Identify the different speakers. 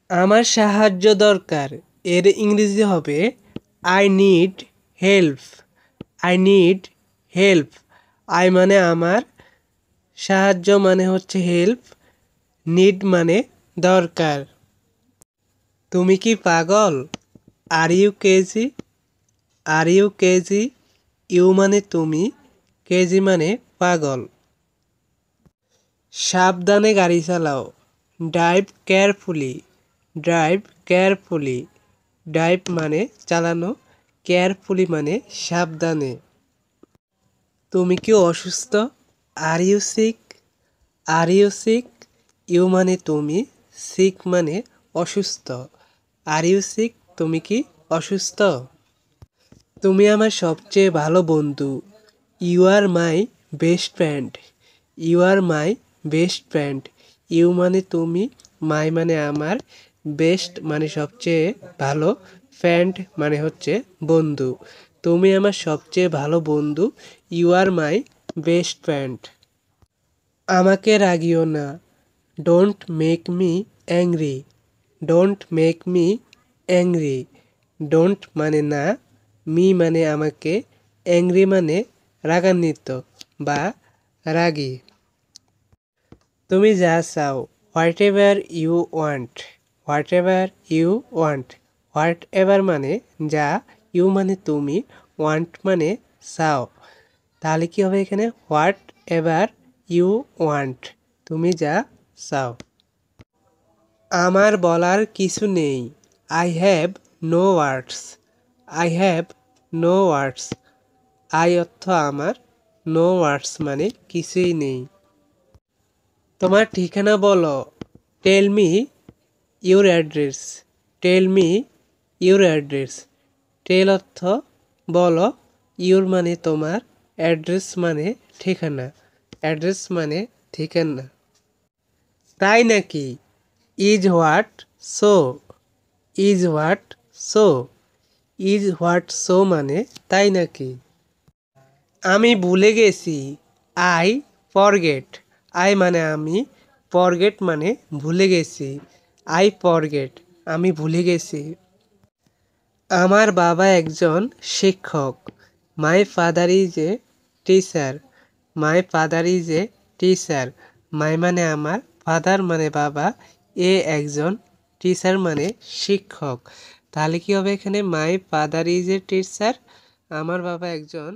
Speaker 1: আমার সাহায্য দরকার এর ইংরেজি হবে I need help. I need help. I মানে আমার, সাহায্য মানে হচ্ছে হেল্প, নিড মানে দরকার। তুমি কি পাগল? Are you crazy? Are you crazy? You মানে তুমি, কেজি মানে পাগল। সাবধানে গাড়ি চালাও। Drive carefully. Drive carefully. Drive মানে চালানো, কেয়ারফুলি মানে সাবধানে। তুমি কি অসুস্থ? Are you sick? Are you sick? You মানে তুমি, সিক মানে অসুস্থ। Are you sick? তুমি কি অসুস্থ? তুমি আমার সবচেয়ে ভালো বন্ধু। You are my best friend. You are my best friend. You মানে তুমি, মাই মানে আমার, বেস্ট মানে সবচেয়ে ভালো, ফ্রেন্ড মানে হচ্ছে বন্ধু। তুমি আমার সবচেয়ে ভালো বন্ধু। You are my best friend. আমাকে রাগিও না। Don't make me angry. Don't make me angry. Don't মানে না, মি মানে আমাকে, অ্যাংরি মানে রাগান্বিত বা রাগী। তুমি যা চাও, whatever you want. Whatever you want. Whatever মানে যা, ইউ মানে তুমি, ওয়ান্ট মানে চাও। তাহলে কি হবে এখানে? হোয়াট এভার ইউ ওয়ান্ট, তুমি যা চাও। আমার বলার কিছু নেই। I have no words. I have no words. I অর্থ আমার, নো ওয়ার্ডস মানে কিছুই নেই। তোমার ঠিকানা বলো। Tell me your address. Tell me your address. Tell অর্থ বলো, ইউর মানে তোমার, অ্যাড্রেস মানে ঠিকানা। অ্যাড্রেস মানে ঠিকানা। তাই নাকি? Is what so. Is what so. Is what so মানে তাই নাকি? আমি ভুলে গেছি। I forget. আই মানে আমি, ফরগেট মানে ভুলে গেছি। আই ফরগেট, আমি ভুলে গেছি। আমার বাবা একজন শিক্ষক। My father is a teacher. My father is a teacher. My মানে আমার, ফাদার মানে বাবা, এ একজন, টিচার মানে শিক্ষক। তাহলে কি হবে এখানে? মাই ফাদার ইজ এ টিচার। আমার বাবা একজন